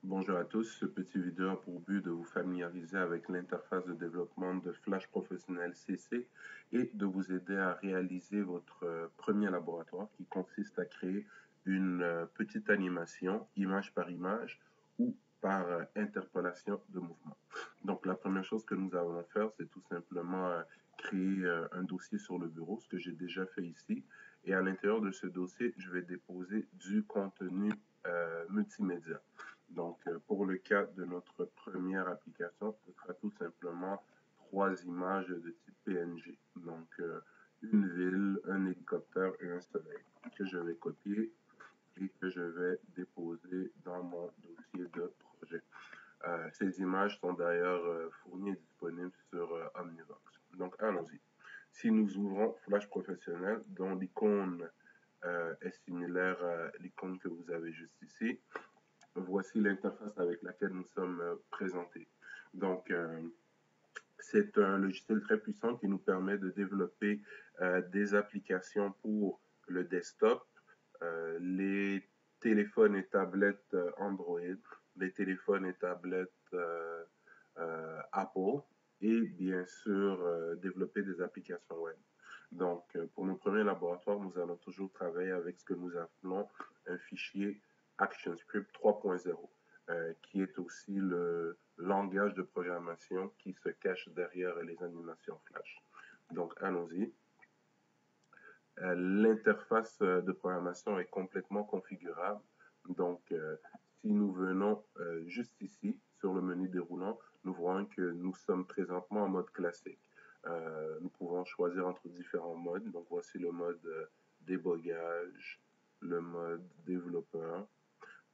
Bonjour à tous, ce petit vidéo a pour but de vous familiariser avec l'interface de développement de Flash Professionnel CC et de vous aider à réaliser votre premier laboratoire qui consiste à créer une petite animation, image par image ou par interpolation de mouvement. Donc la première chose que nous allons faire, c'est tout simplement créer un dossier sur le bureau, ce que j'ai déjà fait ici. Et à l'intérieur de ce dossier, je vais déposer du contenu multimédia. Donc, pour le cas de notre première application, ce sera tout simplement 3 images de type PNG. Donc, une ville, un hélicoptère et un soleil que je vais copier et que je vais déposer dans mon dossier de projet. Ces images sont d'ailleurs fournies et disponibles sur Omnivox. Donc, allons-y. Si nous ouvrons Flash Professionnel, dont l'icône est similaire à l'icône que vous avez juste ici, voici l'interface avec laquelle nous sommes présentés. Donc, c'est un logiciel très puissant qui nous permet de développer des applications pour le desktop, les téléphones et tablettes Android, les téléphones et tablettes Apple, et bien sûr développer des applications web. Donc, pour nos premiers laboratoires, nous allons toujours travailler avec ce que nous appelons un fichier ActionScript 3.0, qui est aussi le langage de programmation qui se cache derrière les animations Flash. Donc, allons-y. L'interface de programmation est complètement configurable. Donc, si nous venons juste ici, sur le menu déroulant, nous voyons que nous sommes présentement en mode classique. Nous pouvons choisir entre différents modes. Donc, voici le mode débogage, le mode développeur.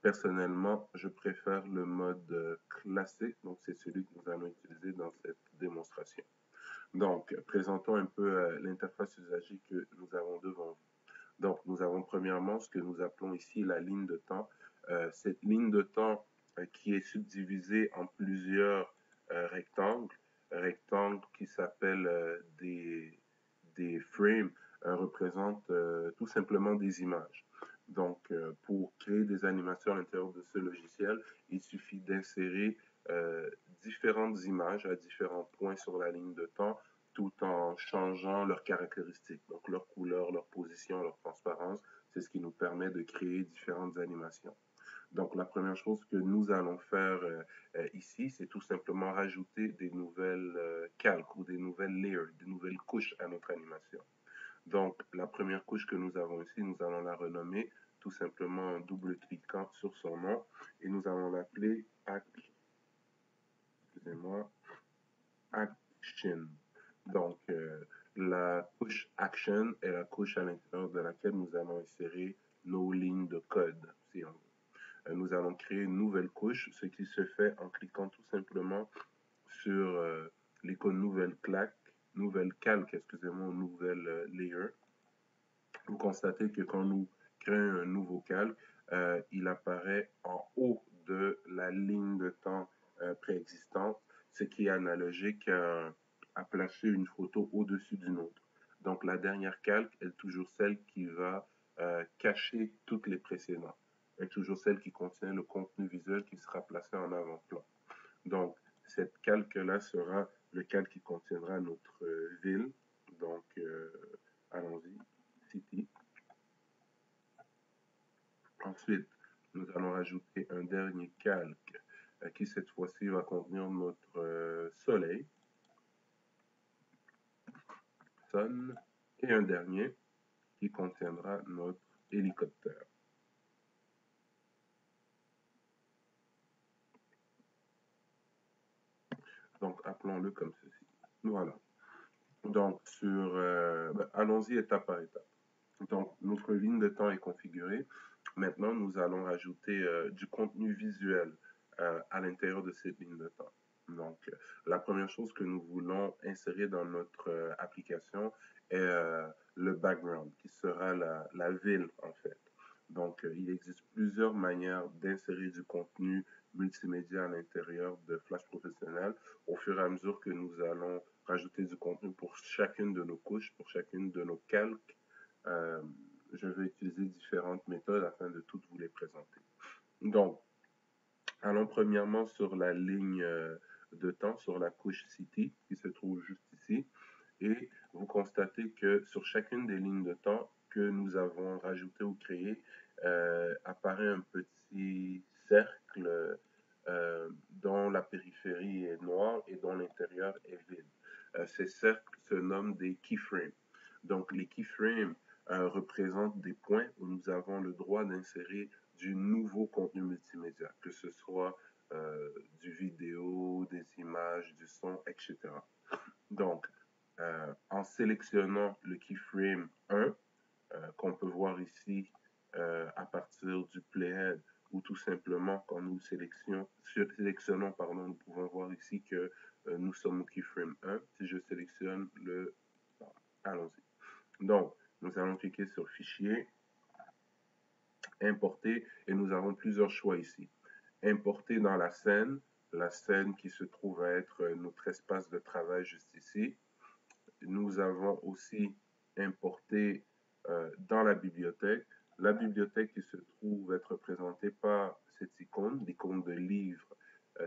Personnellement, je préfère le mode classique. Donc, c'est celui que nous allons utiliser dans cette démonstration. Donc, présentons un peu l'interface usagée que nous avons devant vous. Donc, nous avons premièrement ce que nous appelons ici la ligne de temps. Cette ligne de temps qui est subdivisée en plusieurs rectangles qui s'appellent des frames, représentent tout simplement des images. Donc, pour créer des animations à l'intérieur de ce logiciel, il suffit d'insérer différentes images à différents points sur la ligne de temps tout en changeant leurs caractéristiques, donc leur couleur, leur position, leur transparence. C'est ce qui nous permet de créer différentes animations. Donc, la première chose que nous allons faire ici, c'est tout simplement rajouter des nouvelles calques ou des nouvelles layers, des nouvelles couches à notre animation. Donc, la première couche que nous avons ici, nous allons la renommer tout simplement en double-cliquant sur son nom et nous allons l'appeler Action. Donc, la couche Action est la couche à l'intérieur de laquelle nous allons insérer nos lignes de code, si on veut. Nous allons créer une nouvelle couche, ce qui se fait en cliquant tout simplement sur l'icône nouvelle calque, excusez-moi, nouvelle layer. Vous constatez que quand nous créons un nouveau calque, il apparaît en haut de la ligne de temps préexistante, ce qui est analogique à placer une photo au-dessus d'une autre. Donc, la dernière calque est toujours celle qui va cacher toutes les précédentes, est toujours celle qui contient le contenu visuel qui sera placé en avant-plan. Donc, cette calque-là sera le calque qui contiendra notre ville. Donc, allons-y, City. Ensuite, nous allons rajouter un dernier calque qui cette fois-ci va contenir notre soleil, Sun, et un dernier qui contiendra notre hélicoptère. Donc, appelons-le comme ceci. Voilà. Donc, allons-y étape par étape. Donc, notre ligne de temps est configurée. Maintenant, nous allons rajouter du contenu visuel à l'intérieur de cette ligne de temps. Donc, la première chose que nous voulons insérer dans notre application est le background, qui sera la ville, en fait. Donc, il existe plusieurs manières d'insérer du contenu multimédia à l'intérieur de Flash Professionnel au fur et à mesure que nous allons rajouter du contenu pour chacune de nos couches, pour chacune de nos calques. Je vais utiliser différentes méthodes afin de toutes vous les présenter. Donc, Allons premièrement sur la ligne de temps, sur la couche City qui se trouve juste ici. Et vous constatez que sur chacune des lignes de temps que nous avons rajoutées ou créées, apparaît un petit cercle dont la périphérie est noire et dont l'intérieur est vide. Ces cercles se nomment des keyframes. Donc les keyframes représentent des points où nous avons le droit d'insérer du nouveau contenu multimédia, que ce soit du vidéo, des images, du son, etc. Donc, en sélectionnant le keyframe 1, qu'on peut voir ici à partir du playhead, ou tout simplement quand nous sélectionnons, pardon, nous pouvons voir ici que nous sommes au keyframe 1. Si je sélectionne le... Bon, allons-y. Donc, nous allons cliquer sur Fichier, Importer, et nous avons plusieurs choix ici. Importer dans la scène qui se trouve à être notre espace de travail juste ici. Nous avons aussi importé dans la bibliothèque qui se trouve être représentée par cette icône, l'icône de livre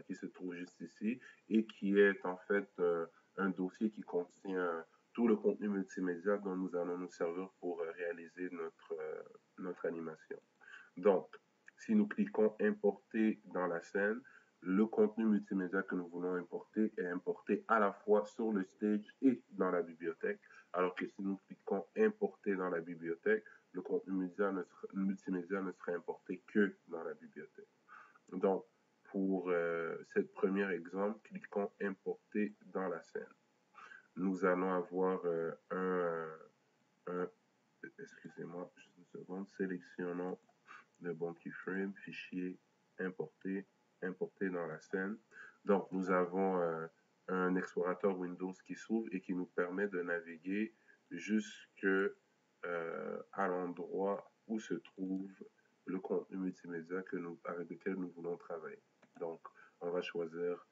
qui se trouve juste ici et qui est en fait un dossier qui contient tout le contenu multimédia dont nous allons nous servir pour réaliser notre animation. Donc, si nous cliquons Importer dans la scène, le contenu multimédia que nous voulons importer est importé à la fois sur le stage et dans la bibliothèque, alors que si nous cliquons Importer dans la bibliothèque, le contenu multimédia ne sera importé que dans la bibliothèque. Donc, pour ce premier exemple, cliquons Importer dans la scène. Nous allons avoir excusez-moi, juste une seconde, sélectionnons le bon keyframe, fichier, importer, importer dans la scène. Donc, nous avons un explorateur Windows qui s'ouvre et qui nous permet de naviguer jusque à l'endroit où se trouve le contenu multimédia avec lequel nous voulons travailler. Donc, on va choisir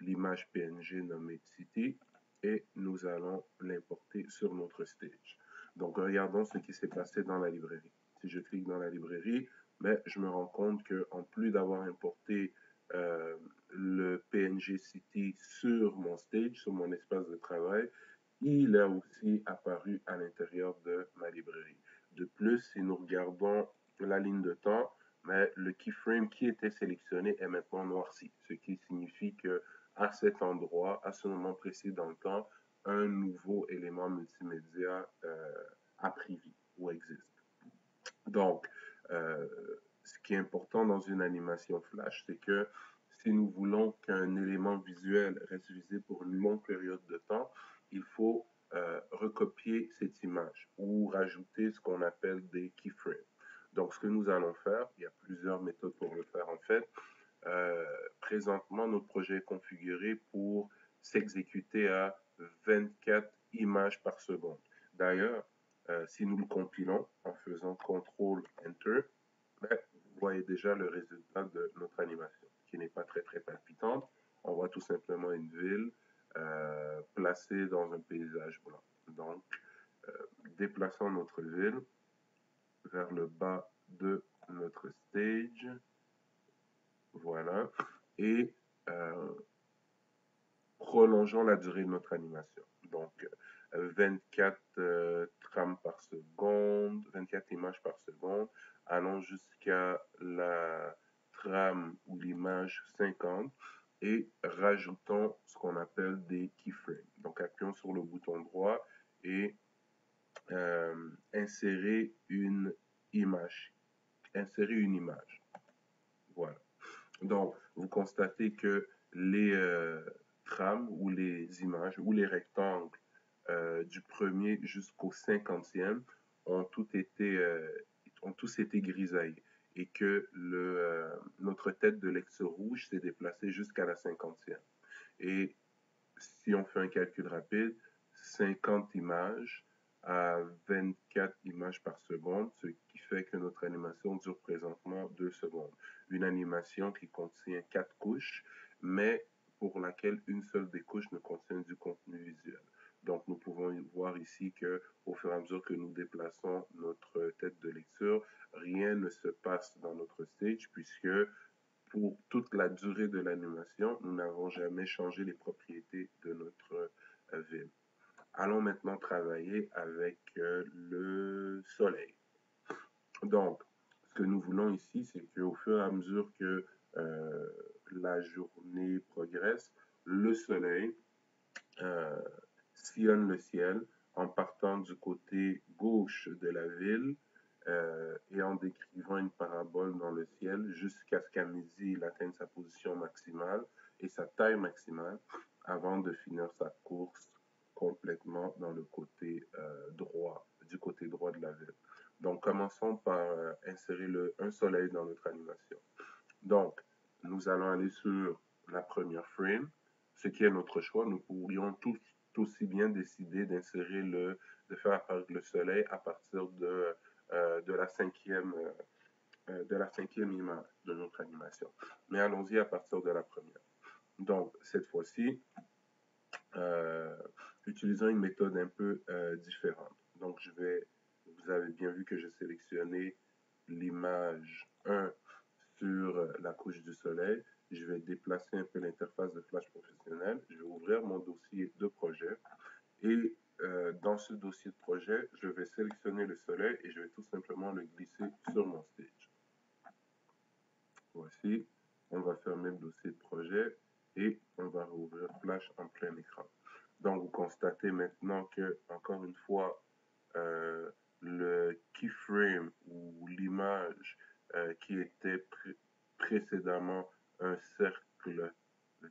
l'image PNG nommée City et nous allons l'importer sur notre stage. Donc, regardons ce qui s'est passé dans la librairie. Si je clique dans la librairie, mais je me rends compte qu'en plus d'avoir importé le PNG City sur mon stage, sur mon espace de travail, il a aussi apparu à l'intérieur de ma librairie. De plus, si nous regardons la ligne de temps, mais le keyframe qui était sélectionné est maintenant noirci, ce qui signifie que à cet endroit, à ce moment précis dans le temps, un nouveau élément multimédia a pris vie ou existe. Donc, ce qui est important dans une animation flash, c'est que si nous voulons qu'un élément visuel reste visible pour une longue période de temps, il faut recopier cette image ou rajouter ce qu'on appelle des keyframes. Donc, ce que nous allons faire, il y a plusieurs méthodes pour le faire en fait. Présentement, notre projet est configuré pour s'exécuter à 24 images par seconde. D'ailleurs, si nous le compilons en faisant CTRL-Enter, vous voyez déjà le résultat de notre animation, qui n'est pas très palpitante. On voit tout simplement une ville placée dans un paysage blanc. Donc, déplaçons notre ville vers le bas de notre stage. Voilà. Et prolongeons la durée de notre animation. Donc, 24 trames par seconde, 24 images par seconde. Allons jusqu'à la trame ou l'image 50 et rajoutons ce qu'on appelle des keyframes. Donc, appuyons sur le bouton droit et insérer une image. Insérer une image. Voilà. Donc, vous constatez que les trames ou les images ou les rectangles du premier jusqu'au 50e ont tous été grisaillés et que notre tête de lecture rouge s'est déplacée jusqu'à la 50e. Et si on fait un calcul rapide, 50 images à 24 images par seconde, ce qui fait que notre animation dure présentement 2 secondes. Une animation qui contient 4 couches, mais pour laquelle une seule des couches ne contient du contenu visuel. Donc, nous pouvons voir ici que, au fur et à mesure que nous déplaçons notre tête de lecture, rien ne se passe dans notre stage puisque pour toute la durée de l'animation, nous n'avons jamais changé les propriétés de notre ville. Allons maintenant travailler avec le soleil. Donc, ce que nous voulons ici, c'est qu'au fur et à mesure que la journée progresse, le soleil sillonne le ciel en partant du côté gauche de la ville et en décrivant une parabole dans le ciel jusqu'à ce qu'à midi, il atteigne sa position maximale et sa taille maximale avant de finir sa course complètement dans le côté droit, du côté droit de la ville. Donc, commençons par insérer un soleil dans notre animation. Donc, nous allons aller sur la première frame, ce qui est notre choix. Nous pourrions tout aussi bien décider de faire apparaître le soleil à partir de la cinquième image de notre animation. Mais allons-y à partir de la première. Donc, cette fois-ci, utilisons une méthode un peu différente. Donc, vous avez bien vu que j'ai sélectionné l'image 1 sur la couche du soleil. Je vais déplacer un peu l'interface de Flash professionnel. Je vais ouvrir mon dossier de projet et dans ce dossier de projet, je vais sélectionner le soleil et je vais tout simplement le glisser sur mon stage. Voici, on va fermer le dossier de projet et on va rouvrir Flash en plein écran. Donc, vous constatez maintenant que, encore une fois, le keyframe ou l'image qui était précédemment un cercle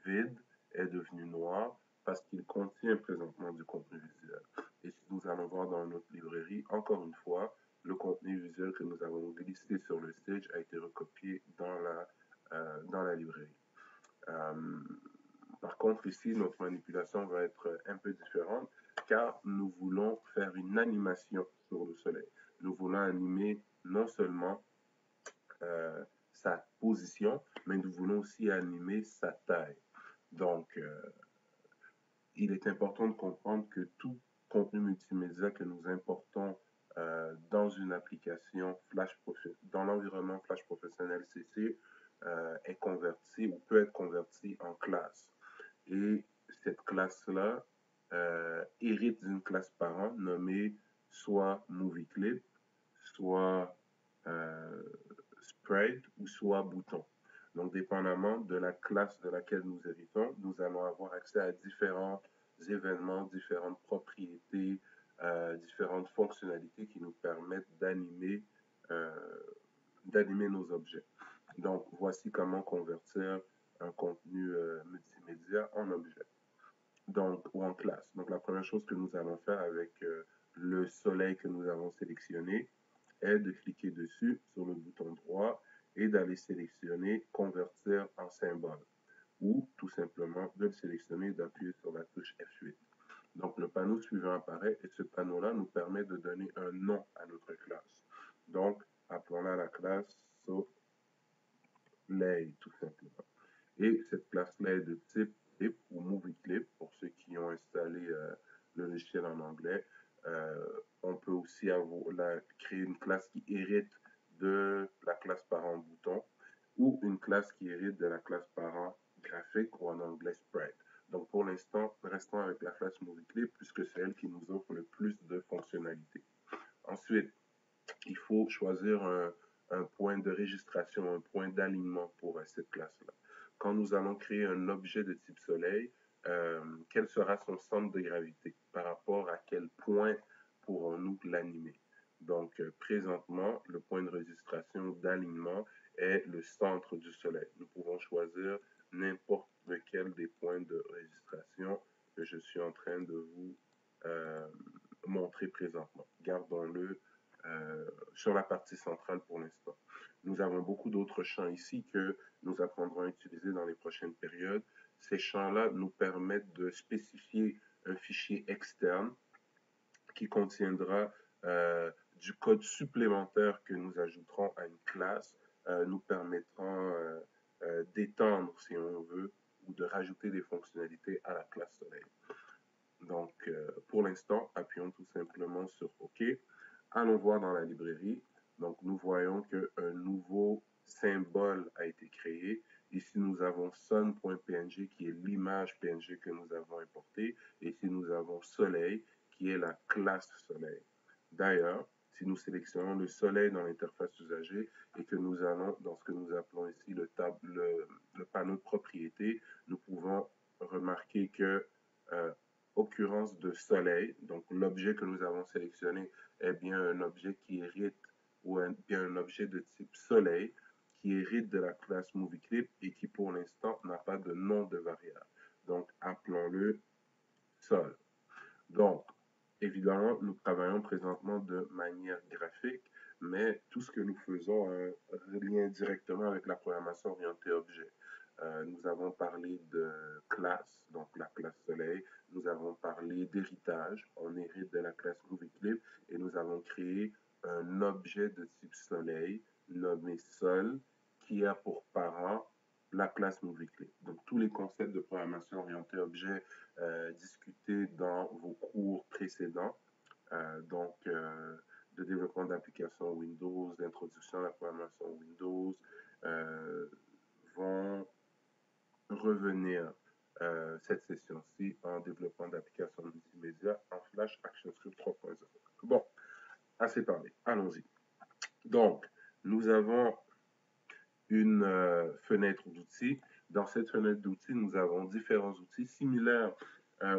vide est devenu noir parce qu'il contient présentement du contenu visuel. Et si nous allons voir dans notre librairie, encore une fois, le contenu visuel que nous avons glissé sur le stage a été recopié dans la librairie. Par contre, ici, notre manipulation va être un peu différente car nous voulons faire une animation sur le soleil. Nous voulons animer non seulement sa position, mais nous voulons aussi animer sa taille. Donc, il est important de comprendre que tout contenu multimédia que nous importons dans une application dans l'environnement Flash Professionnel CC est converti ou peut être converti en classe. Et cette classe-là hérite d'une classe parent nommée soit Movie Clip, soit Sprite ou soit Bouton. Donc, dépendamment de la classe de laquelle nous héritons, nous allons avoir accès à différents événements, différentes propriétés, différentes fonctionnalités qui nous permettent d'animer nos objets. Donc, voici comment convertir un contenu multimédia en objet. Donc, ou en classe. Donc, la première chose que nous allons faire avec le soleil que nous avons sélectionné est de cliquer dessus sur le bouton droit et d'aller sélectionner convertir en symbole ou tout simplement de le sélectionner et d'appuyer sur la touche F8. Donc, le panneau suivant apparaît et ce panneau-là nous permet de donner un nom à notre classe. Donc, appelons-la la classe soleil, tout simplement. Et cette classe-là est de type clip ou movie clip pour ceux qui ont installé le logiciel en anglais. On peut aussi créer une classe qui hérite de la classe parent bouton ou une classe qui hérite de la classe parent graphique ou en anglais sprite. Donc pour l'instant, restons avec la classe movie clip puisque c'est elle qui nous offre le plus de fonctionnalités. Ensuite, il faut choisir un point de registration, un point d'alignement pour cette classe-là. Quand nous allons créer un objet de type soleil, quel sera son centre de gravité? Par rapport à quel point pourrons-nous l'animer? Donc, présentement, le point de registration d'alignement est le centre du soleil. Nous pouvons choisir n'importe lequel des points de registration que je suis en train de vous montrer présentement. Gardons-le sur la partie centrale pour l'instant. Nous avons beaucoup d'autres champs ici que nous apprendrons à utiliser dans les prochaines périodes. Ces champs-là nous permettent de spécifier un fichier externe qui contiendra du code supplémentaire que nous ajouterons à une classe, nous permettront d'étendre, si on veut, ou de rajouter des fonctionnalités à la classe soleil. Donc, pour l'instant, appuyons tout simplement sur OK. Allons voir dans la librairie. Donc, nous voyons qu'un nouveau symbole a été créé. Ici, nous avons sun.png qui est l'image PNG que nous avons importée. Et ici, nous avons soleil qui est la classe soleil. D'ailleurs, si nous sélectionnons le soleil dans l'interface usagée et que nous allons dans ce que nous appelons ici le panneau de propriété, nous pouvons remarquer que occurrence de soleil, donc l'objet que nous avons sélectionné est bien un objet qui hérite ou bien un objet de type soleil qui hérite de la classe MovieClip et qui pour l'instant n'a pas de nom de variable. Donc appelons-le sol. Donc, évidemment, nous travaillons présentement de manière graphique, mais tout ce que nous faisons a un lien directement avec la programmation orientée objet. Nous avons parlé de classe, donc la classe soleil. Nous avons parlé d'héritage. On hérite de la classe MovieClip et nous avons créé un objet de type soleil nommé sol qui a pour parent la classe MovieClip. Donc, tous les concepts de programmation orientée objet discutés dans vos cours précédents, de développement d'applications Windows, d'introduction à la programmation Windows, vont revenir cette session-ci en développement d'applications multimédia en Flash ActionScript 3.0. Bon, assez parlé, allons-y. Donc, nous avons une fenêtre d'outils. Dans cette fenêtre d'outils, nous avons différents outils similaires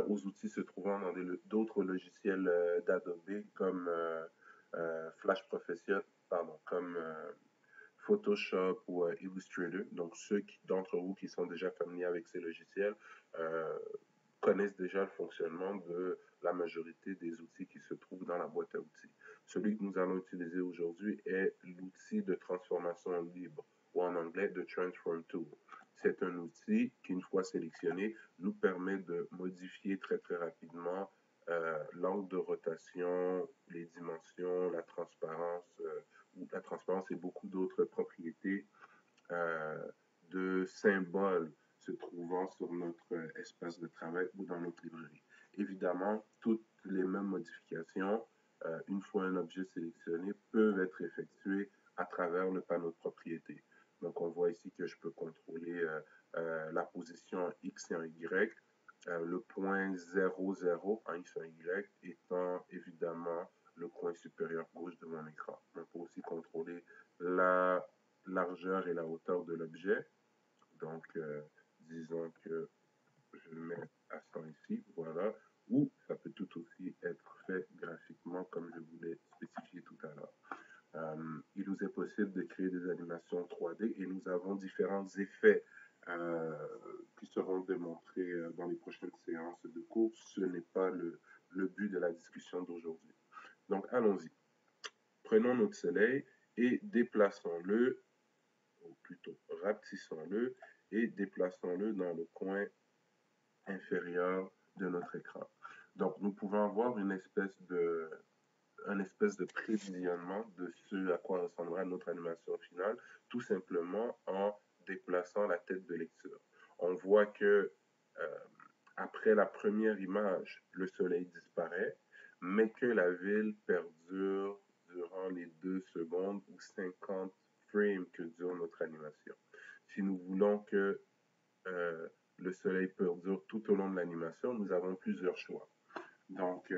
aux outils se trouvant dans d'autres logiciels d'Adobe comme Flash Professional, pardon, comme Photoshop ou Illustrator. Donc, ceux d'entre vous qui sont déjà familiers avec ces logiciels connaissent déjà le fonctionnement de la majorité des outils qui se trouvent dans la boîte à outils. Celui que nous allons utiliser aujourd'hui est l'outil de transformation libre, ou en anglais, de Transform Tool. C'est un outil qui, une fois sélectionné, nous permet de modifier très rapidement l'angle de rotation, les dimensions, la transparence et beaucoup d'autres propriétés de symboles se trouvant sur notre espace de travail ou dans notre librairie. Évidemment, toutes les mêmes modifications, une fois un objet sélectionné, peuvent être effectuées à travers le panneau de propriété. Donc, on voit ici que je peux contrôler la position en X et en Y, le point 00 en X et en Y étant évidemment le coin supérieur gauche de mon écran. On peut aussi contrôler la largeur et la hauteur de l'objet. Donc, disons que je le mets à 100 ici, voilà. Ou ça peut tout aussi être fait graphiquement comme je vous l'ai spécifié tout à l'heure. Il nous est possible de créer des animations 3D et nous avons différents effets qui seront démontrés dans les prochaines séances de cours. Ce n'est pas le but de la discussion d'aujourd'hui. Donc, allons-y. Prenons notre soleil et déplaçons-le, ou plutôt rapetissons-le et déplaçons-le dans le coin inférieur de notre écran. Donc, nous pouvons avoir un espèce de prévisionnement de ce à quoi ressemblera notre animation finale, tout simplement en déplaçant la tête de lecture. On voit que après la première image, le soleil disparaît, mais que la ville perdure durant les 2 secondes ou 50 frames que dure notre animation. Si nous voulons que le soleil perdure tout au long de l'animation, nous avons plusieurs choix. Donc,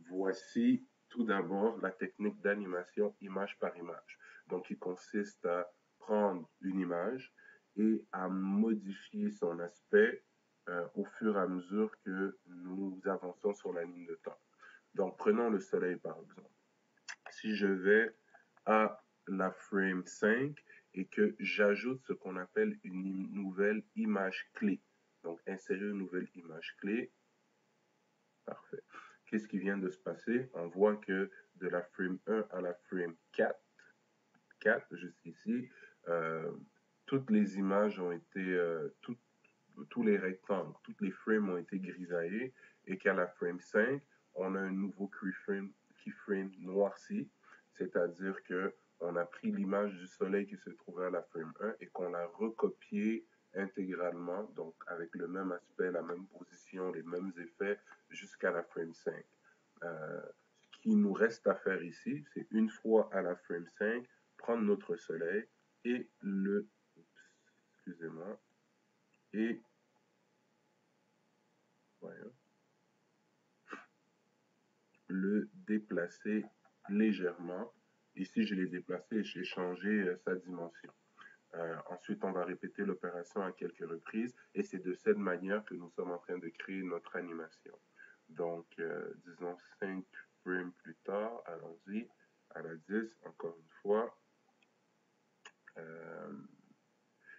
voici tout d'abord la technique d'animation image par image. Donc, il consiste à prendre une image et à modifier son aspect au fur et à mesure que nous avançons sur la ligne de temps. Donc, prenons le soleil par exemple. Si je vais à la frame 5 et que j'ajoute ce qu'on appelle une nouvelle image clé. Donc, insérer une nouvelle image clé. Parfait. Qu'est-ce qui vient de se passer? On voit que de la frame 1 à la frame 4 jusqu'ici, toutes les images ont été, tous les rectangles, toutes les frames ont été grisaillés et qu'à la frame 5, on a un nouveau keyframe noirci, c'est-à-dire que on a pris l'image du soleil qui se trouvait à la frame 1 et qu'on l'a recopié intégralement, donc avec le même aspect, la même position, les mêmes effets jusqu'à la frame 5. Ce qui nous reste à faire ici, c'est une fois à la frame 5, prendre notre soleil et le, excusez-moi, et voyons, le déplacer légèrement. Ici, je l'ai déplacé et j'ai changé sa dimension. Ensuite, on va répéter l'opération à quelques reprises et c'est de cette manière que nous sommes en train de créer notre animation. Donc, disons 5 frames plus tard, allons-y, à la 10, encore une fois.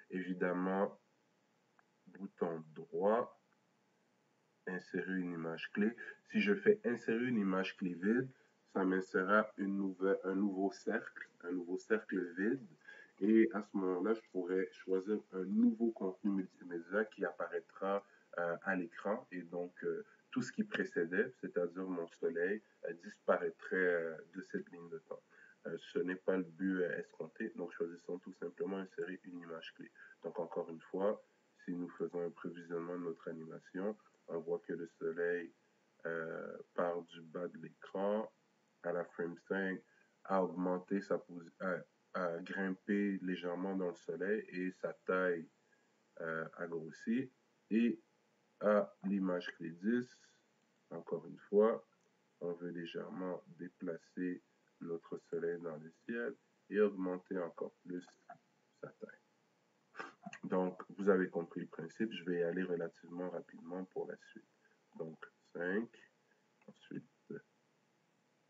Évidemment, bouton droit, insérer une image clé. Si je fais insérer une image clé vide, ça m'insérera un nouveau cercle vide. Et à ce moment-là, je pourrais choisir un nouveau contenu multimédia qui apparaîtra à l'écran. Et donc, tout ce qui précédait, c'est-à-dire mon soleil, disparaîtrait de cette ligne de temps. Ce n'est pas le but escompté. Donc, choisissons tout simplement insérer une image clé. Donc, encore une fois, si nous faisons un prévisionnement de notre animation, on voit que le soleil part du bas de l'écran à la frame 5, a augmenté a grimpé légèrement dans le soleil et sa taille a grossi. Et à l'image clé 10, encore une fois, on veut légèrement déplacer notre soleil dans le ciel et augmenter encore plus sa taille. Donc, vous avez compris le principe. Je vais y aller relativement rapidement pour la suite. Donc, 5, ensuite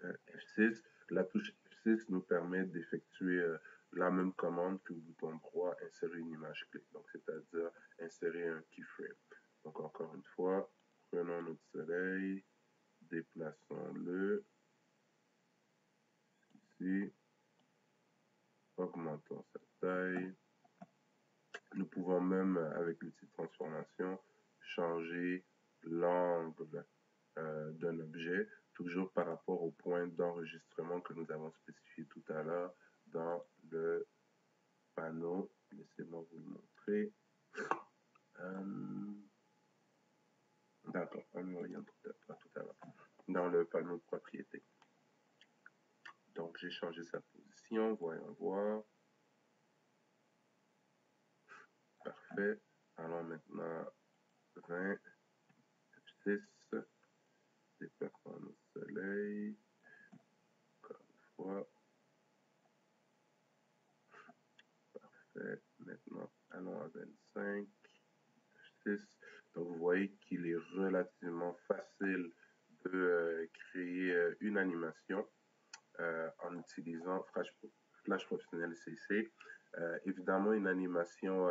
F6. La touche F6 nous permet d'effectuer la même commande que le bouton droit, insérer une image clé. Donc, c'est-à-dire insérer un keyframe. Donc, encore une fois, prenons notre soleil, déplaçons-le ici, augmentons sa taille. Nous pouvons même, avec l'outil de transformation, changer l'angle d'un objet, toujours par rapport au point d'enregistrement que nous avons spécifié tout à l'heure dans le panneau. Laissez-moi vous le montrer. D'accord, on y revient tout à l'heure. Dans le panneau de propriété. Donc, j'ai changé sa position. Voyons voir. Parfait. Allons maintenant 20, F6. Déplaçons notre soleil. Encore une fois. Parfait. Maintenant, allons à 25, F6. Donc, vous voyez qu'il est relativement facile de créer une animation en utilisant Flash Professionnel CC. Évidemment, une animation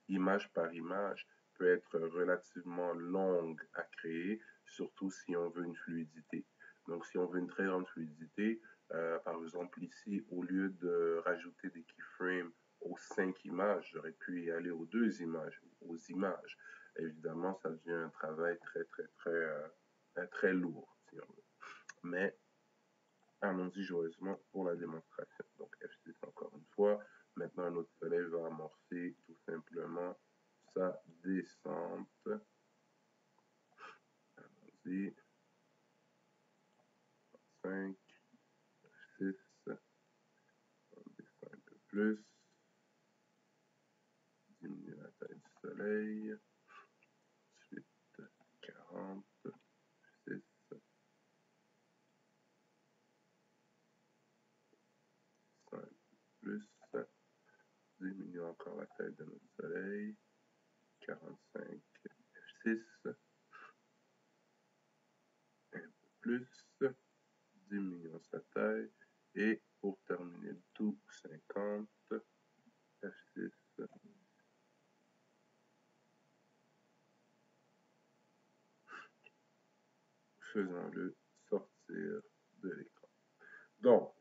image par image peut être relativement longue à créer, surtout si on veut une fluidité. Donc, si on veut une très grande fluidité, par exemple ici, au lieu de rajouter des keyframes aux 5 images, j'aurais pu y aller aux 2 images, aux images. Évidemment, ça devient un travail très lourd, si on veut. Mais allons-y joyeusement pour la démonstration. Donc F6 encore une fois. Maintenant, notre soleil va amorcer tout simplement sa descente. Allons-y. 5, F6. On descend un peu plus. Diminue la taille du soleil. Ensuite, 40. F6. Plus. Diminue encore la taille de notre soleil. 45. F6. Un peu plus. Diminuons sa taille. Et pour terminer le tout, 50. F6. Faisons-le sortir de l'écran. Donc,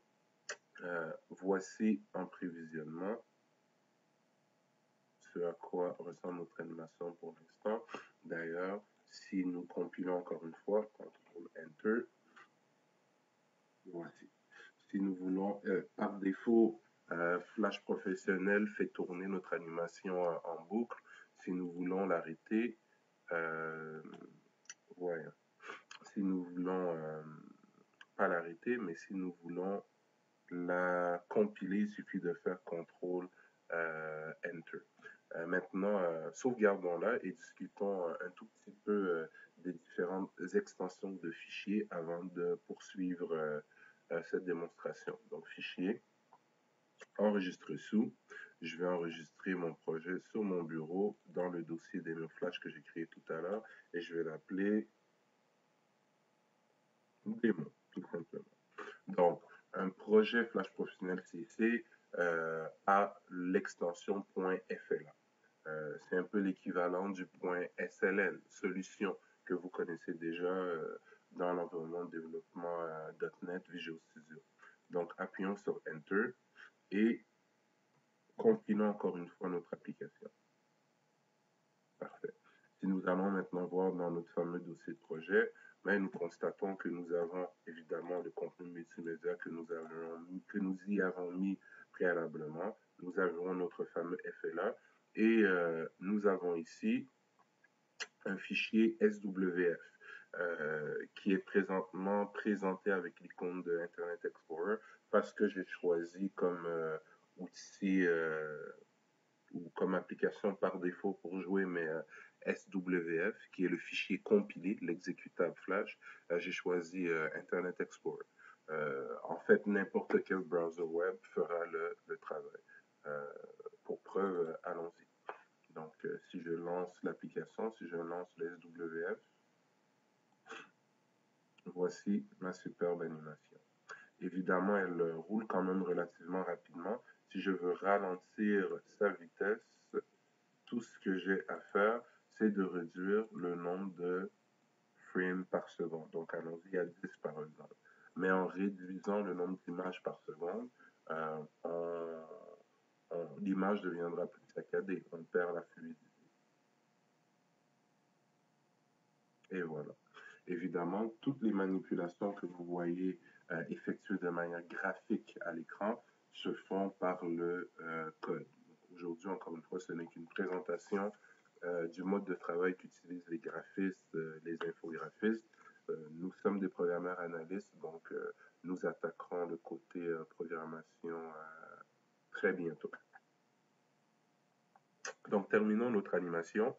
voici en prévisionnement ce à quoi ressemble notre animation pour l'instant. D'ailleurs, si nous compilons encore une fois, CTRL Enter, voici. Si nous voulons, par défaut, Flash Professionnel fait tourner notre animation en boucle. Si nous voulons l'arrêter, voyons. Si nous voulons, pas l'arrêter, mais si nous voulons la compiler, il suffit de faire CTRL Enter. Maintenant, sauvegardons-la et discutons un tout petit peu des différentes extensions de fichiers avant de poursuivre cette démonstration. Donc, fichier, enregistrer sous. Je vais enregistrer mon projet sur mon bureau dans le dossier DemoFlash que j'ai créé tout à l'heure et je vais l'appeler démo, tout simplement. Donc, un projet Flash Professionnel CC a l'extension .fla. C'est un peu l'équivalent du .sln, solution que vous connaissez déjà dans l'environnement de développement .NET Visual Studio. Donc, appuyons sur Enter et compilons encore une fois notre application. Parfait. Si nous allons maintenant voir dans notre fameux dossier de projet, mais nous constatons que nous avons évidemment le contenu multimédia que nous y avons mis préalablement. Nous avons notre fameux FLA et nous avons ici un fichier SWF qui est présentement présenté avec l'icône de Internet Explorer parce que j'ai choisi comme outil ou comme application par défaut pour jouer mes SWF, qui est le fichier compilé, l'exécutable Flash, j'ai choisi Internet Explorer. En fait, n'importe quel browser web fera le travail. Pour preuve, allons-y. Donc, si je lance l'application, si je lance le SWF, voici ma superbe animation. Évidemment, elle roule quand même relativement rapidement. Si je veux ralentir sa vitesse, tout ce que j'ai à faire, c'est de réduire le nombre de frames par seconde. Donc, allons-y à 10 par exemple. Mais en réduisant le nombre d'images par seconde, l'image deviendra plus saccadée. On perd la fluidité. Et voilà. Évidemment, toutes les manipulations que vous voyez effectuées de manière graphique à l'écran se font par le code. Aujourd'hui, encore une fois, ce n'est qu'une présentation du mode de travail qu'utilisent les graphistes, les infographistes. Nous sommes des programmeurs analystes, donc nous attaquerons le côté programmation très bientôt. Donc, terminons notre animation.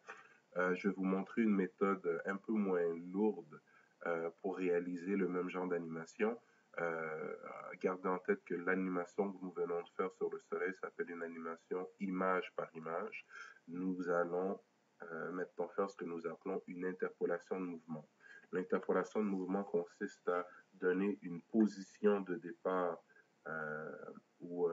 Je vais vous montrer une méthode un peu moins lourde pour réaliser le même genre d'animation. Gardez en tête que l'animation que nous venons de faire sur le soleil s'appelle une animation image par image. Nous allons maintenant faire ce que nous appelons une interpolation de mouvement. L'interpolation de mouvement consiste à donner une position de départ ou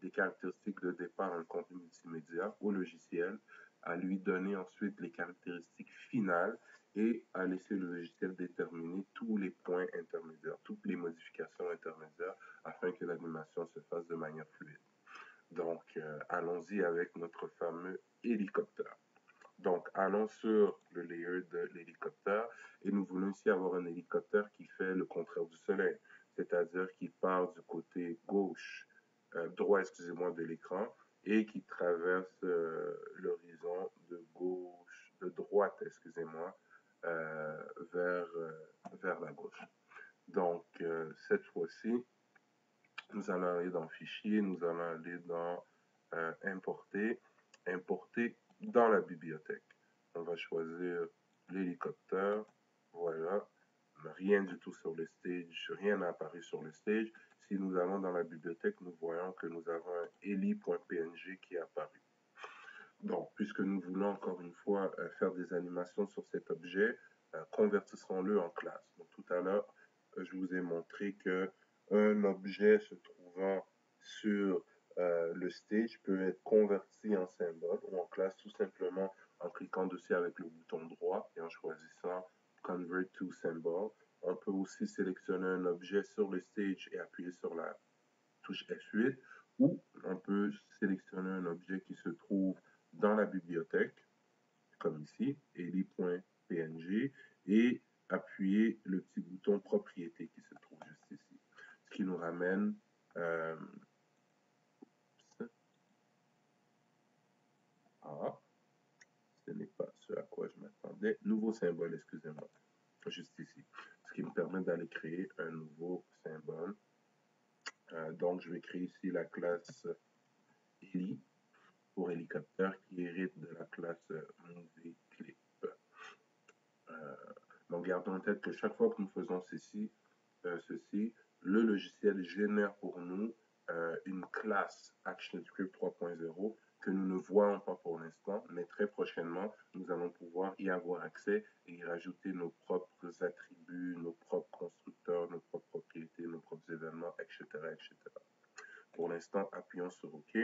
des caractéristiques de départ à un contenu multimédia au logiciel, à lui donner ensuite les caractéristiques finales et à laisser le logiciel déterminer tous les points intermédiaires, toutes les modifications intermédiaires afin que l'animation se fasse de manière fluide. Donc, allons-y avec notre fameux hélicoptère. Donc, allons sur le layer de l'hélicoptère et nous voulons ici avoir un hélicoptère qui fait le contraire du soleil, c'est-à-dire qui part du côté droit, excusez-moi, de l'écran et qui traverse l'horizon de droite, excusez-moi, vers la gauche. Donc, cette fois-ci, nous allons aller dans Fichier, nous allons aller dans Importer dans la bibliothèque. On va choisir l'hélicoptère, voilà, rien du tout sur le stage, rien n'a apparu sur le stage. Si nous allons dans la bibliothèque, nous voyons que nous avons un heli.png qui est apparu. Donc, puisque nous voulons encore une fois faire des animations sur cet objet, convertissons-le en classe. Donc, tout à l'heure, je vous ai montré que un objet se trouvant sur le stage peut être converti en symbole ou en classe tout simplement en cliquant dessus avec le bouton droit et en choisissant Convert to Symbol. On peut aussi sélectionner un objet sur le stage et appuyer sur la touche F8 ou on peut sélectionner un objet qui se trouve dans la bibliothèque, comme ici, eli.png, et appuyer le petit bouton propriété qui se trouve juste ici. Ce qui nous ramène ce n'est pas ce à quoi je m'attendais. Nouveau symbole, excusez-moi, juste ici. Ce qui me permet d'aller créer un nouveau symbole. Donc, je vais créer ici la classe Eli. pour hélicoptère qui hérite de la classe Movie Clip. Donc, gardons en tête que chaque fois que nous faisons ceci, le logiciel génère pour nous une classe ActionScript 3.0 que nous ne voyons pas pour l'instant, mais très prochainement, nous allons pouvoir y avoir accès et y rajouter nos propres attributs, nos propres constructeurs, nos propres propriétés, nos propres événements, etc. etc. Pour l'instant, appuyons sur OK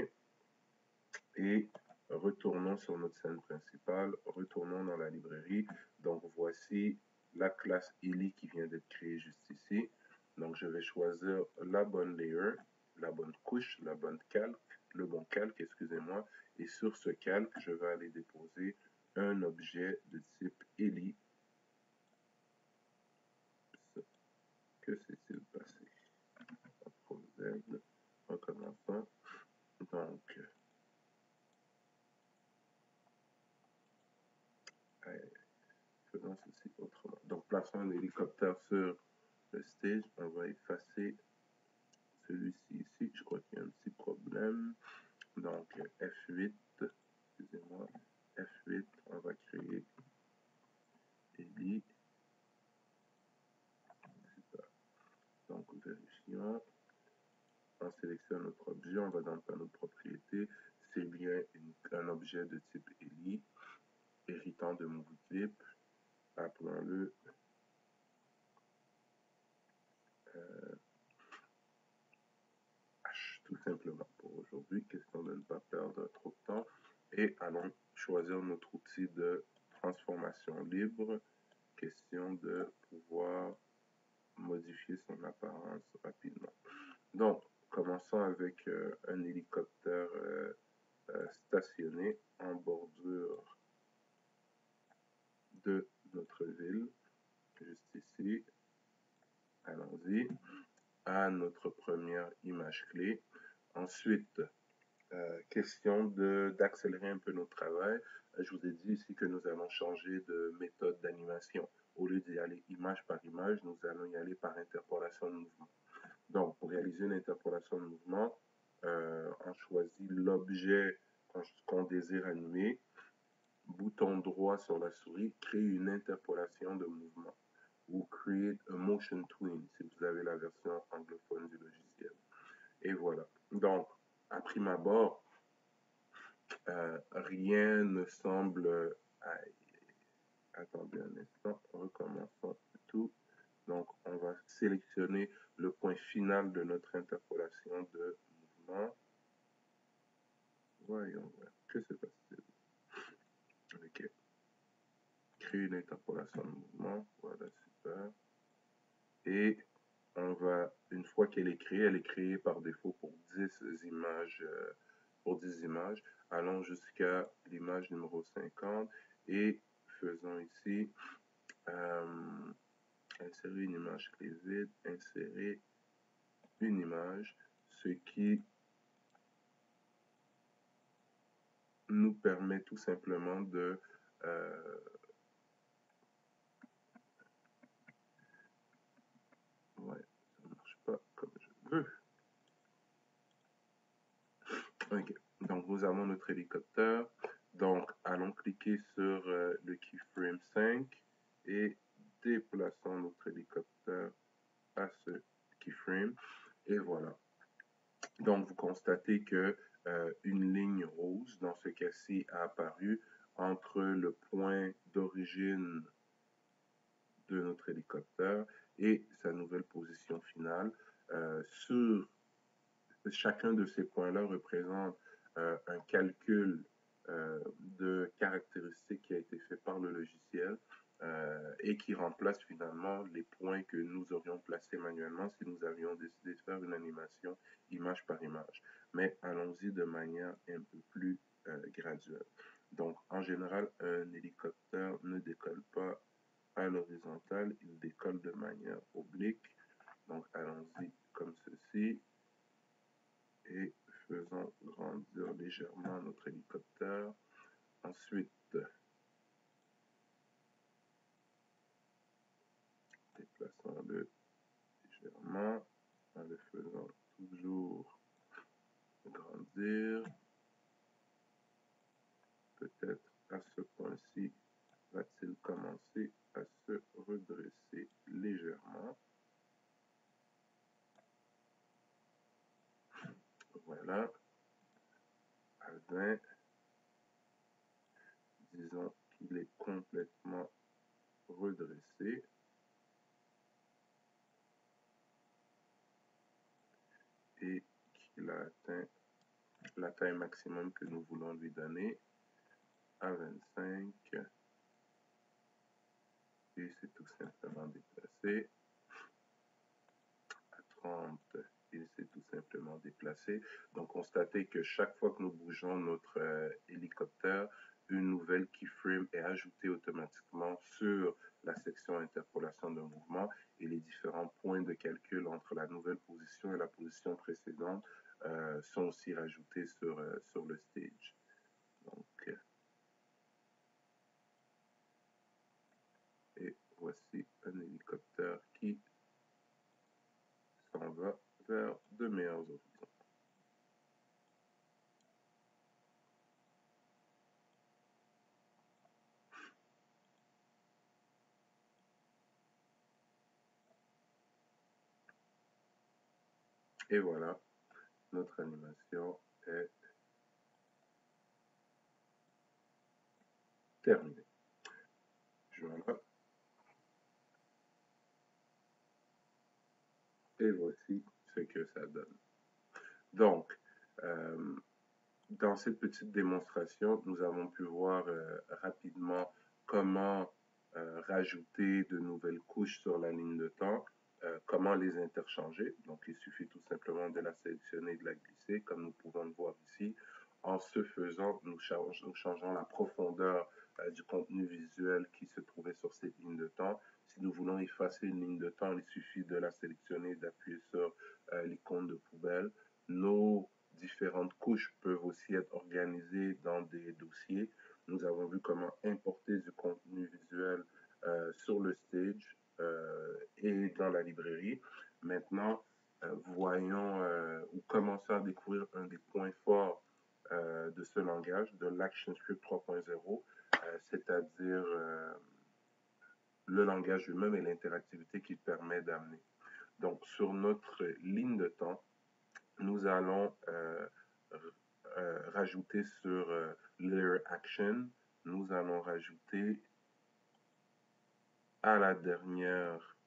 et retournons sur notre scène principale, retournons dans la librairie. Donc, voici la classe Eli qui vient d'être créée juste ici. Donc, je vais choisir la bonne layer, la bonne couche, la bonne calque, le bon calque, excusez-moi. Et sur ce calque, je vais aller déposer un objet de type Eli. Que s'est-il passé? CTRL Z, recommençons. Donc, faisons ceci autrement. Donc, plaçons un hélicoptère sur le stage. On va effacer celui-ci ici. Je crois qu'il y a un petit problème. Donc, F8, excusez-moi, F8, on va créer Eli. Donc, vérifions. On sélectionne notre objet, on va dans le panneau de propriété. C'est bien un objet de type Eli, héritant de MovieClip. Appelons-le H, tout simplement pour aujourd'hui, question de ne pas perdre trop de temps. Et allons choisir notre outil de transformation libre, question de pouvoir modifier son apparence rapidement. Donc, commençons avec un hélicoptère stationné en bordure de notre ville, juste ici. Allons-y à notre première image clé. Ensuite, question d'accélérer un peu notre travail. Je vous ai dit ici que nous allons changer de méthode d'animation. Au lieu d'y aller image par image, nous allons y aller par interpolation de mouvement. Donc, pour réaliser une interpolation de mouvement, on choisit l'objet qu'on désire animer. Bouton droit sur la souris, créer une interpolation de mouvement ou create a motion twin si vous avez la version anglophone du logiciel. Et voilà. Donc, à prime abord, rien ne semble... Attendez un instant, recommençons tout. Donc, on va sélectionner le point final de notre interpolation de mouvement. Voyons voir. Que se passe-t-il? OK. Créer une interpolation de mouvement. Voilà, super. Et on va, une fois qu'elle est créée par défaut pour 10 images. Allons jusqu'à l'image numéro 50 et faisons ici insérer une image clé vide, insérer une image, ce qui nous permet tout simplement de ouais, ça ne marche pas comme je veux. Ok, donc nous avons notre hélicoptère. Donc, allons cliquer sur le keyframe 5 et déplaçons notre hélicoptère à ce keyframe. Et voilà. Donc, vous constatez que une ligne rose, dans ce cas-ci, a apparu entre le point d'origine de notre hélicoptère et sa nouvelle position finale. Sur chacun de ces points-là représente un calcul de caractéristiques qui a été fait par le logiciel et qui remplace finalement les points que nous aurions placés manuellement si nous avions décidé de faire une animation image par image. Mais allons-y de manière un peu plus graduelle. Donc, en général, un hélicoptère ne décolle pas à l'horizontale, il décolle de manière oblique. Donc, allons-y comme ceci et faisons grandir légèrement notre hélicoptère. Ensuite, déplaçons-le légèrement en le faisant toujours grandir. ce point-ci va-t-il commencer à se redresser légèrement? Voilà. À 20, disons qu'il est complètement redressé. Et qu'il a atteint la taille maximum que nous voulons lui donner à 25. Et c'est tout simplement déplacé. À 30, il s'est tout simplement déplacé. Donc, constatez que chaque fois que nous bougeons notre hélicoptère, une nouvelle keyframe est ajoutée automatiquement sur la section interpolation de mouvement et les différents points de calcul entre la nouvelle position et la position précédente sont aussi rajoutés sur le stage. Donc, et voici un hélicoptère qui s'en va vers de meilleurs horizons. Et voilà, notre animation est terminée. Voilà. Et voici ce que ça donne. Donc, dans cette petite démonstration, nous avons pu voir rapidement comment rajouter de nouvelles couches sur la ligne de temps, comment les interchanger. Donc, il suffit tout simplement de la sélectionner et de la glisser, comme nous pouvons le voir ici. En ce faisant, nous changeons la profondeur du contenu visuel qui se trouvait sur cette ligne de temps. Si nous voulons effacer une ligne de temps, il suffit de la sélectionner et d'appuyer sur l'icône de poubelle. Nos différentes couches peuvent aussi être organisées dans des dossiers. Nous avons vu comment importer du contenu visuel sur le stage et dans la librairie. Maintenant, voyons ou commençons à découvrir un des points forts de ce langage, de l'ActionScript 3.0, c'est-à-dire le langage lui-même et l'interactivité qu'il permet d'amener. Donc, sur notre ligne de temps, nous allons rajouter sur Layer Action, nous allons rajouter à la dernière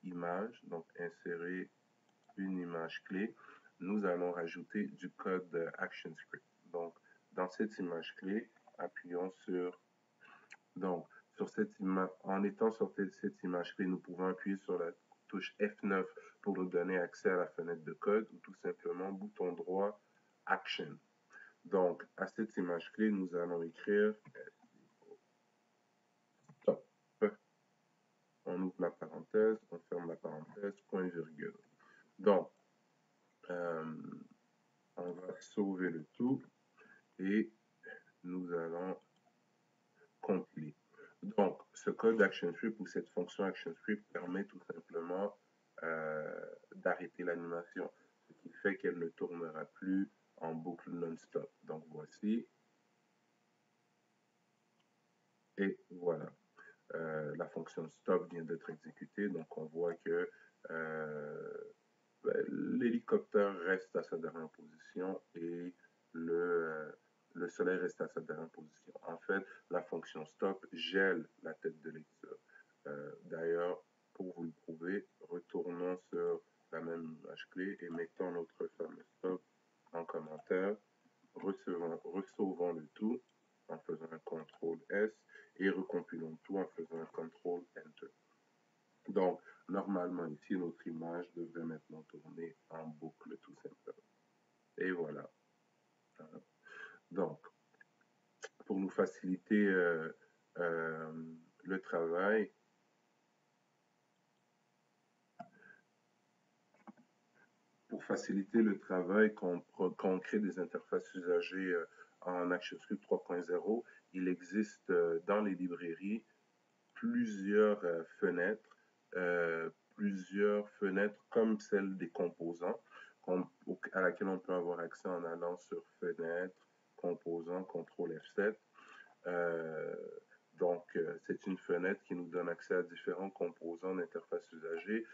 image, donc insérer une image clé, nous allons rajouter du code ActionScript. Donc, dans cette image clé, appuyons sur, donc, sur cette image, en étant sur cette image clé, nous pouvons appuyer sur la touche F9 pour nous donner accès à la fenêtre de code ou tout simplement bouton droit Action. Donc, à cette image clé, nous allons écrire stop. On ouvre la parenthèse, on ferme la parenthèse, point virgule. Donc, on va sauver le tout et nous allons compiler. Donc, ce code ActionScript ou cette fonction ActionScript permet tout simplement d'arrêter l'animation, ce qui fait qu'elle ne tournera plus en boucle non-stop. Donc, voici. Et voilà. La fonction stop vient d'être exécutée, donc on voit que l'hélicoptère reste à sa dernière position et le soleil reste à sa dernière position. En fait, la fonction stop gèle la tête de lecture. D'ailleurs, pour vous le prouver, retournons sur la même image clé et mettons notre fameux stop en commentaire. Resauvons le tout en faisant un CTRL S et recompilons tout en faisant un CTRL Enter. Donc, normalement, ici, notre image devrait maintenant tourner en boucle, tout simplement. Et voilà. Donc, pour nous faciliter le travail, quand on crée des interfaces usagées en ActionScript 3.0, il existe dans les librairies plusieurs fenêtres comme celle des composants à laquelle on peut avoir accès en allant sur Fenêtre, Composants, CTRL F7. C'est une fenêtre qui nous donne accès à différents composants d'interface usagée,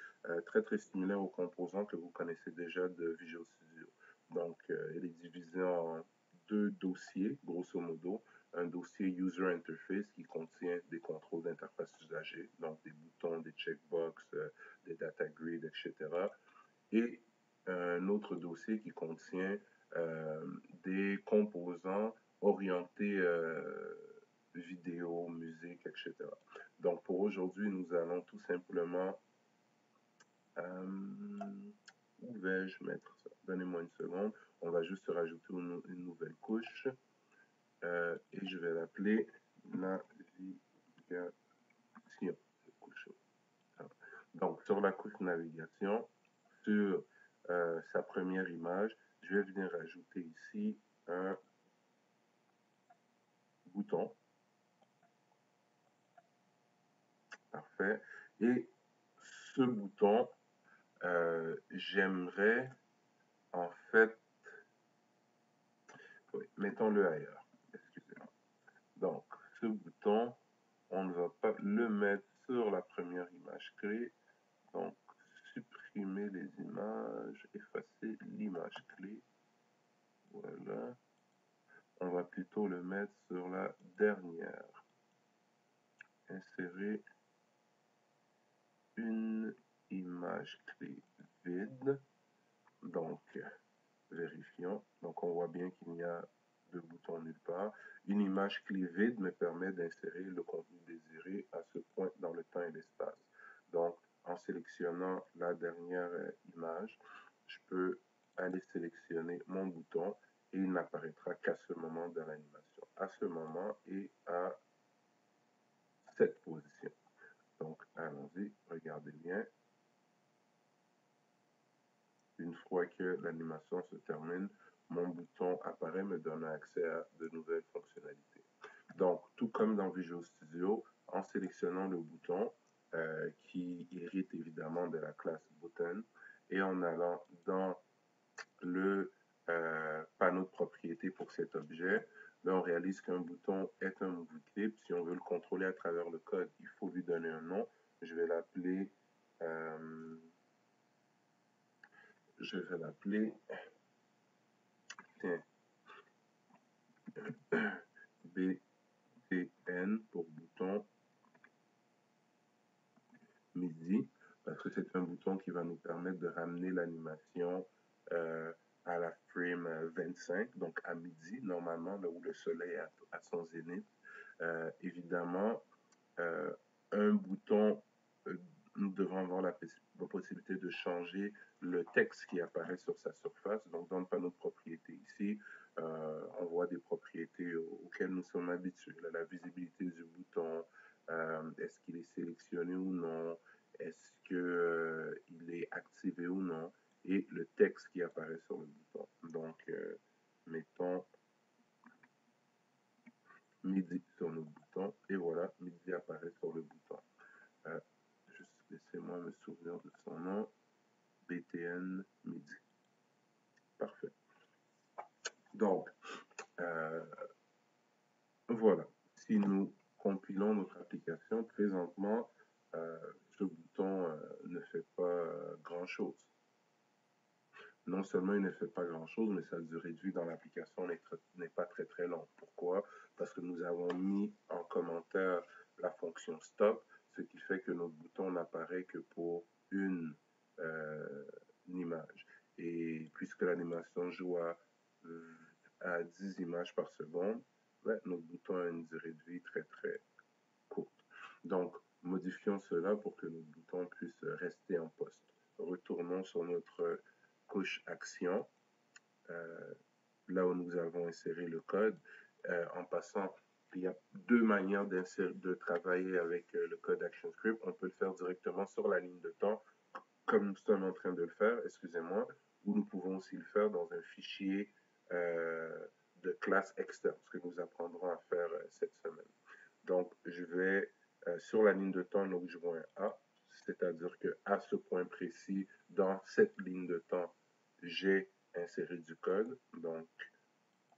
très similaires aux composants que vous connaissez déjà de Visual Studio. Donc, il est divisé en deux dossiers, grosso modo. Un dossier User Interface qui contient des contrôles d'interface usagée, donc des boutons, des checkbox, des data grids, etc. Et un autre dossier qui contient des composants orientés vidéo, musique, etc. Donc pour aujourd'hui, nous allons tout simplement... où vais-je mettre ça? Donnez-moi une seconde. On va juste rajouter une nouvelle couche et je vais l'appeler navigation. Donc sur la couche navigation, sur sa première image, je vais venir ajouter ici un bouton. Parfait. Et ce bouton, j'aimerais en fait, oui, mettons-le ailleurs. Excusez-moi. Donc, ce bouton, on ne va pas le mettre sur la première image clé. Donc, supprimer les images, effacer l'image clé. Voilà. On va plutôt le mettre sur la dernière. Insérer une image clé vide. Donc, vérifions. Donc, on voit bien qu'il n'y a de bouton nulle part. Une image clé vide me permet d'insérer le contenu désiré à ce point dans le temps et l'espace. Donc, en sélectionnant la dernière image, je peux aller sélectionner mon bouton et il n'apparaîtra qu'à ce moment de l'animation. À ce moment et à cette position. Donc, allons-y, regardez bien. Une fois que l'animation se termine, mon bouton apparaît, me donnant accès à de nouvelles fonctionnalités. Donc, tout comme dans Visual Studio, en sélectionnant le bouton, qui hérite évidemment de la classe button, et en allant dans le panneau de propriété pour cet objet, là, on réalise qu'un bouton est un movie clip. Si on veut le contrôler à travers le code, il faut lui donner un nom. Je vais l'appeler BTN pour bouton midi, parce que c'est un bouton qui va nous permettre de ramener l'animation à la frame 25, donc à midi, normalement, là où le soleil est à son zénith. Évidemment, un bouton, nous devons avoir la possibilité de changer le texte qui apparaît sur sa surface. Donc, dans le panneau de propriété ici, on voit des propriétés auxquelles nous sommes habitués. Là, la visibilité du bouton, est-ce qu'il est sélectionné ou non, est-ce qu'il est activé ou non, et le texte qui apparaît sur le bouton. Donc, mettons midi sur le bouton, et voilà, midi apparaît sur le bouton. Juste laissez-moi me souvenir de son nom, BTN midi. Parfait. Donc, voilà. Si nous compilons notre application, présentement, ce bouton ne fait pas grand-chose. Non seulement il ne fait pas grand-chose, mais sa durée de vie dans l'application n'est pas très long. Pourquoi? Parce que nous avons mis en commentaire la fonction stop, ce qui fait que notre bouton n'apparaît que pour une image. Et puisque l'animation joue à 10 images par seconde, ouais, notre bouton a une durée de vie très courte. Donc, modifions cela pour que notre bouton puisse rester en poste. Retournons sur notre couche action, là où nous avons inséré le code. En passant, il y a deux manières de travailler avec le code ActionScript. On peut le faire directement sur la ligne de temps, comme nous sommes en train de le faire, excusez-moi, ou nous pouvons aussi le faire dans un fichier de classe externe, ce que nous apprendrons à faire cette semaine. Donc, je vais sur la ligne de temps, donc je vois un A, c'est-à-dire qu'à ce point précis, dans cette ligne de temps, j'ai inséré du code. Donc,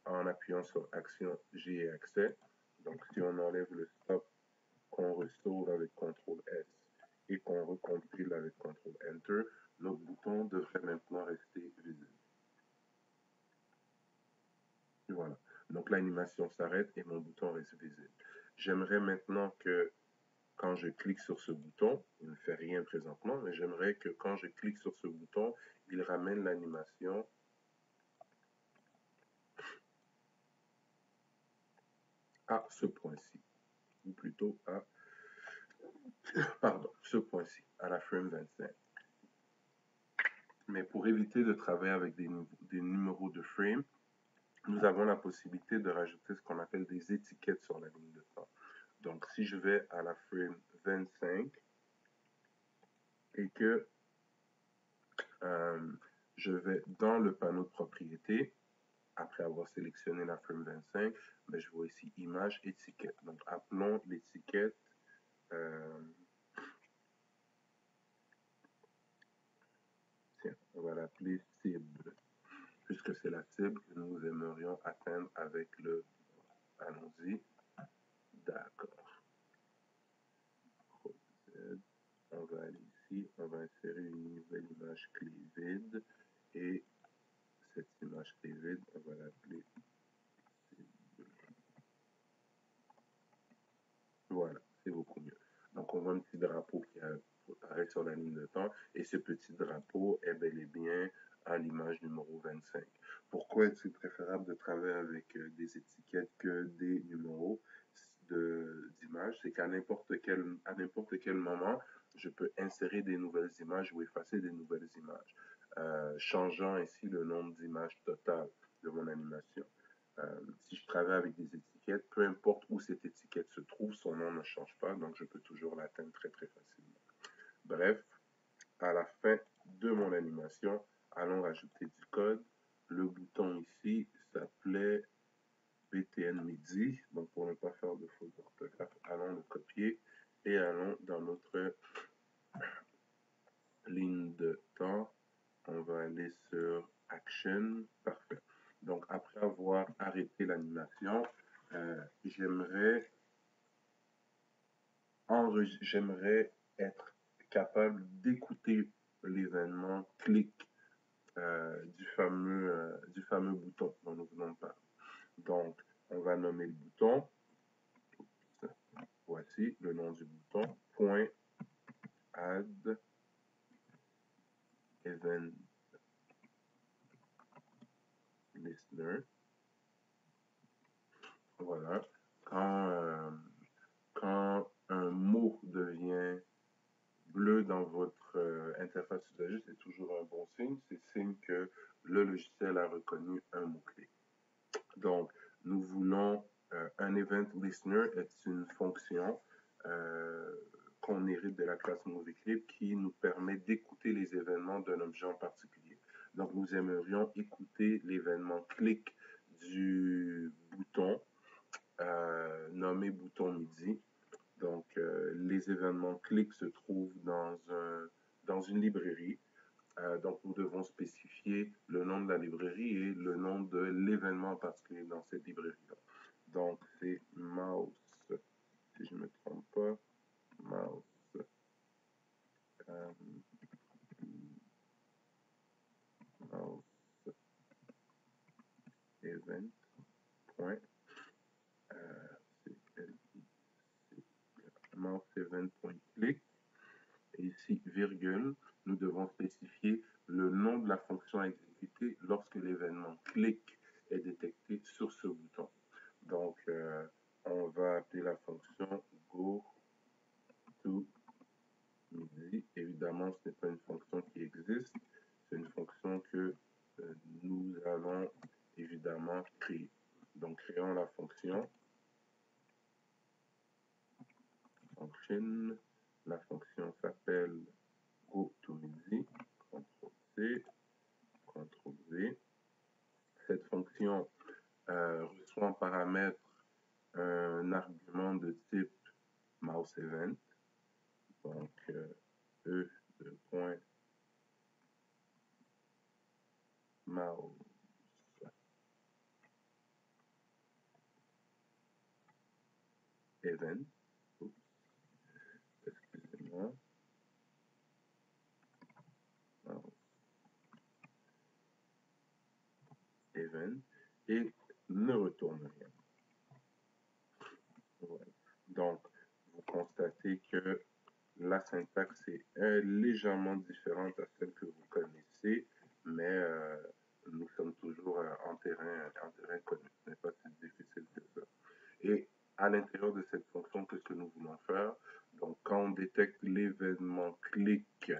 en appuyant sur Action, j'y ai accès. Donc, si on enlève le stop, qu'on ressauve avec CTRL S et qu'on recompile avec CTRL Enter, notre bouton devrait maintenant rester visible. Voilà. Donc l'animation s'arrête et mon bouton reste visible. J'aimerais maintenant que quand je clique sur ce bouton, il ne fait rien présentement, mais j'aimerais que quand je clique sur ce bouton, il ramène l'animation à ce point-ci, ou plutôt à, pardon, ce point-ci, à la frame 25. Mais pour éviter de travailler avec des numéros de frame, nous avons la possibilité de rajouter ce qu'on appelle des étiquettes sur la ligne de temps. Donc, si je vais à la frame 25 et que je vais dans le panneau de propriété, après avoir sélectionné la frame 25, ben, je vois ici image, étiquette. Donc, appelons l'étiquette tiens, on va l'appeler cible, puisque c'est la cible que nous aimerions atteindre avec le... Allons-y. D'accord. On va aller ici, on va insérer une nouvelle image clé vide et cette image clé vide, on va l'appeler cible. Voilà, c'est beaucoup mieux. Donc, on voit un petit drapeau qui apparaît sur la ligne de temps et ce petit drapeau est bel et bien à l'image numéro 25. Pourquoi est-il préférable de travailler avec des étiquettes que des numéros d'image? C'est qu'à n'importe quel moment, je peux insérer des nouvelles images ou effacer des nouvelles images, changeant ainsi le nombre d'images totales de mon animation. Si je travaille avec des étiquettes, peu importe où cette étiquette se trouve, son nom ne change pas, donc je peux toujours l'atteindre très très facilement. Bref, à la fin de mon animation, allons rajouter du code. Le bouton ici s'appelait BTN Midi, donc pour ne pas faire de faute d'orthographe, allons le copier et allons dans notre ligne de temps. On va aller sur Action, parfait. Donc, après avoir arrêté l'animation, j'aimerais être capable d'écouter l'événement clic du fameux bouton dont nous venons de parler. Donc, on va nommer le bouton. Voici le nom du bouton. Point add event listener. Voilà. Quand un mot devient bleu dans votre interface usagère, c'est toujours un bon signe. C'est signe que le logiciel a reconnu un mot-clé. Donc, nous voulons un event listener est une fonction qu'on hérite de la classe MovieClip qui nous permet d'écouter les événements d'un objet en particulier. Donc, nous aimerions écouter l'événement clic du bouton nommé bouton midi. Donc, les événements clic se trouvent dans une librairie. Donc, nous devons spécifier le nom de la librairie et le nom de l'événement en particulier dans cette librairie-là. Donc, c'est mouse, si je ne me trompe pas, mouse mouse event point mouse event.click et ici virgule, nous devons spécifier le nom de la fonction à exécuter lorsque l'événement clic est détecté sur ce bouton. Donc, on va appeler la fonction go to midi. Évidemment, ce n'est pas une fonction qui existe, c'est une fonction que nous allons évidemment créer. Donc, créons la fonction function. La fonction s'appelle go to midi. CTRL-C, CTRL-V. Cette fonction reçoit en paramètre un argument de type mouse event. Donc, E de point mouse event, excusez-moi, event, et ne retourne rien. Voilà. Donc, vous constatez que la syntaxe est légèrement différente à celle que vous connaissez, mais nous sommes toujours en terrain connu. Ce n'est pas si difficile que ça. Et à l'intérieur de cette fonction, qu'est-ce que nous voulons faire? Donc, quand on détecte l'événement clic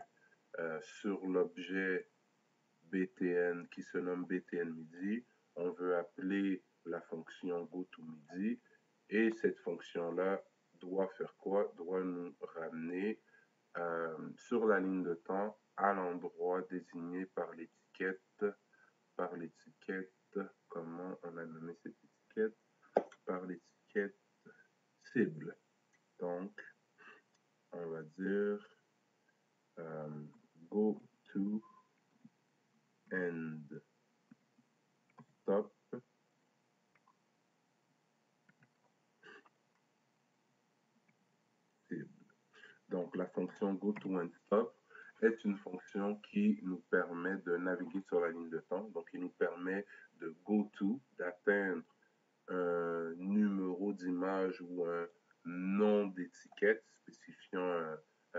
sur l'objet BTN qui se nomme BTN midi, on veut appeler la fonction goToMidi et cette fonction-là doit faire quoi? Doit nous ramener sur la ligne de temps à l'endroit désigné par l'étiquette, comment on a nommé cette étiquette? Par l'étiquette cible. Donc, on va dire go to end stop cible. Donc, la fonction goToEndStop est une fonction qui nous permet de naviguer sur la ligne de temps. Donc, il nous permet de goTo, d'atteindre un numéro d'image ou un nom d'étiquette spécifiant,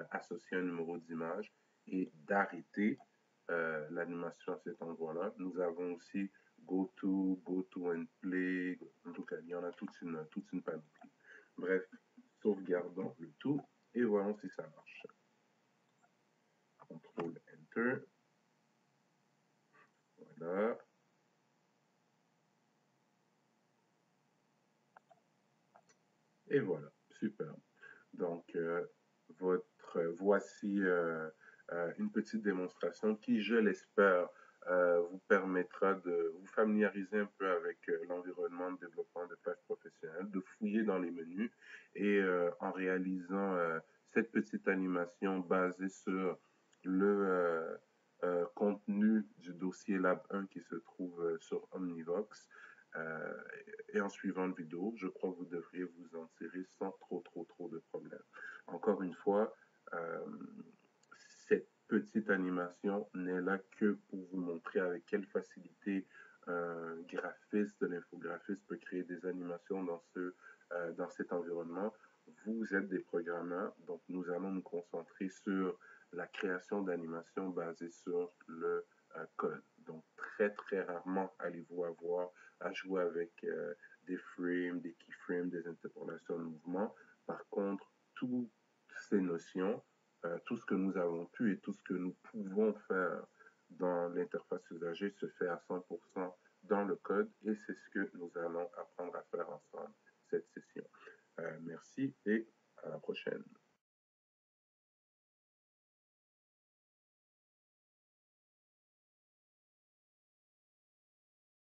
associé à un numéro d'image et d'arrêter l'animation à cet endroit-là. Nous avons aussi goTo, goToEndPlay, en tout cas, il y en a toute une panoplie. Bref, sauvegardons le tout et voyons si ça marche. CTRL Enter. Voilà. Et voilà, super. Donc, voici une petite démonstration qui, je l'espère, vous permettra de vous familiariser un peu avec l'environnement de développement de pages professionnelles, de fouiller dans les menus et en réalisant cette petite animation basée sur le contenu du dossier Lab 1 qui se trouve sur Omnivox. Et en suivant la vidéo, je crois que vous devriez vous en tirer sans trop de problèmes. Encore une fois, cette petite animation n'est là que pour vous montrer avec quelle facilité un graphiste, l'infographiste peut créer des animations dans cet environnement. Vous êtes des programmeurs, donc nous allons nous concentrer sur la création d'animations basées sur le code. Donc très rarement allez-vous avoir à jouer avec des frames, des keyframes, des interpolations de mouvements. Par contre, toutes ces notions, tout ce que nous avons pu et tout ce que nous pouvons faire dans l'interface usagée se fait à 100% dans le code et c'est ce que nous allons apprendre à faire ensemble cette session. Merci et à la prochaine.